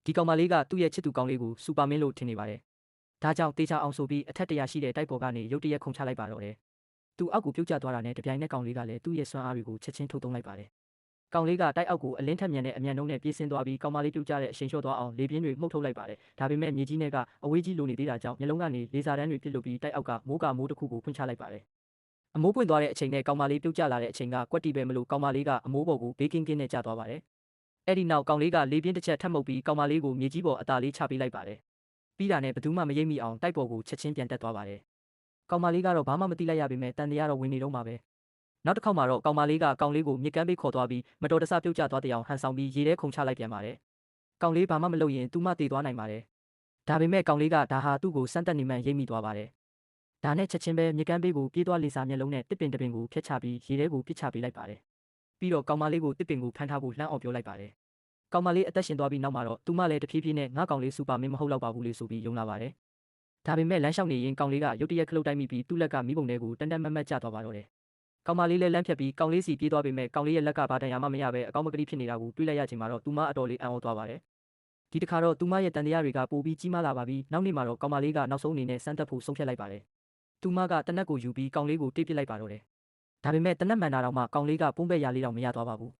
ဒီကောင်မလေးကသူ့ရဲ့ချစ်သူကောင်လေးကိုစူပါမင်းလို့ထင်နေပါတယ်။ဒါကြောင့်တေချာအောင်ဆိုပြီးအထက်တရာရှိတဲ့တိုက်ပေါ်ကနေရုတ်တရက်ခုန်ချလိုက်ပါတော့တယ်။သူအောက်ကိုပြုတ်ကျသွားတာနဲ့တပြိုင်နက်ကောင်လေးကလည်းသူ့ရဲ့စွမ်းအားတွေကိုချက်ချင်းထုတ်သုံးလိုက်ပါတယ်။ကောင်လေးကတိုက်အောက်ကိုအလင်းထက်မြန်တဲ့အမြန်နှုန်းနဲ့ပြေးဆင်းသွားပြီးကောင်မလေးပြုတ်ကျတဲ့အချိန်လျှော့သွားအောင်လေပြင်းတွေမှုတ်ထုတ်လိုက်ပါတယ်။ဒါပေမဲ့မြေကြီးနဲ့ကအဝေးကြီးလိုနေသေးတာကြောင့်မျက်လုံးကနေလေဆာတန်းတွေပြစ်လို့ပြီးတိုက်အောက်ကမိုးတစ်ခုကိုဖွင့်ချလိုက်ပါတယ်။အမိုးပွင့်သွားတဲ့အချိန်နဲ့ကောင်မလေးပြုတ်ကျလာတဲ့အချိန်ကကွက်တီပဲမလို့ကောင်မလေးကအမိုးပေါ်ကိုဘေးကင်းကင်းနဲ့ကျသွားပါတယ်။အဲ့ဒီနောက်ကောင်လေးကလေပြင်းတစ်ချက်ထပ်မှုတ်ပြီးကောင်မလေးကိုမြေကြီးပေါ်အသာလေးချပေးလိုက်ပါတယ်။ပြီးတာနဲ့ဘသူမှမရိပ်မိအောင်တိုက်ပေါ်ကိုချက်ချင်းပြန်တက်သွားပါတယ်။ကောင်မလေးကတော့ဘာမှမသိလိုက်ရပေမဲ့တန်တရားတော့ဝင်နေတော့မှာပဲ။နောက်တစ်ခေါက်မှာတော့ကောင်မလေးကကောင်လေးကိုမြစ်ကမ်းဘေးခေါ်သွားပြီးမတော်တဆပြုတ်ကျသွားတဲ့အောင်ဟန်ဆောင်ပြီးရေထဲခုန်ချလိုက်ပြန်ပါတယ်။ကောင်လေးဘာမှမလုပ်ရင်သူမှတည်သွားနိုင်ပါတယ်။ဒါပေမဲ့ကောင်လေးကဒါဟာသူ့ကိုစမ်းတက်နေမှရိပ်မိသွားပါတယ်။ဒါနဲ့ချက်ချင်းပဲမြစ်ကမ်းဘေးကိုပြေးသွားလေစာမျက်လုံးနဲ့တစ်ပင်တစ်ပင်ကိုဖျက်ချပြီးရေထဲကိုပစ်ချပေးလိုက်ပါတယ်။ပြီးတော့ကောင်မလေးကိုတစ်ပင်ကိုဖမ်းထားဖို့လှမ်းအောင်ပြောလိုက်ပါတယ်။ကောင်မလေးအသက်ရှင်သွားပြီးနောက်မှာတော့သူမလည်းတဖြည်းဖြည်းနဲ့ငါကောင်လေးစူပါမင်းမဟုတ်တော့ပါဘူးလေဆိုပြီးယုံလာပါတယ်။ဒါပေမဲ့လမ်းလျှောက်နေရင်ကောင်လေးကရုတ်တရက်ခလုတ်တိုက်မိပြီးသူ့လက်ကမိဘုံထဲကိုတန်တန်မတ်မတ်ကျသွားပါတော့တယ်။ကောင်မလေးလည်းလမ်းဖြတ်ပြီးကောင်လေးစီပြေးသွားပေမဲ့ကောင်လေးရဲ့လက်ကဘာတန်ရာမှမရပဲအကောင်းမကတိဖြစ်နေတာကိုတွေးလိုက်ရချိန်မှာတော့သူမအတော်လေးအံ့ဩသွားပါတယ်။ဒီတစ်ခါတော့သူမရဲ့တန်တရားတွေကပိုပြီးကြီးမားလာပါပြီးနောက်နေ့မှာတော့ကောင်မလေးကနောက်ဆုံးအနေနဲ့စမ်းသပ်ဖို့ဆုံးဖြတ်လိုက်ပါတယ်။သူမကတနက်ကိုယူပြီးကောင်လေးကိုတိတ်ပစ်လိုက်ပါတော့တယ်။ဒါပေမဲ့တနက်မှန်တာတော့မှကောင်လေးကပုံးပဲ့ရာလေးတော့မရသွားပါဘူး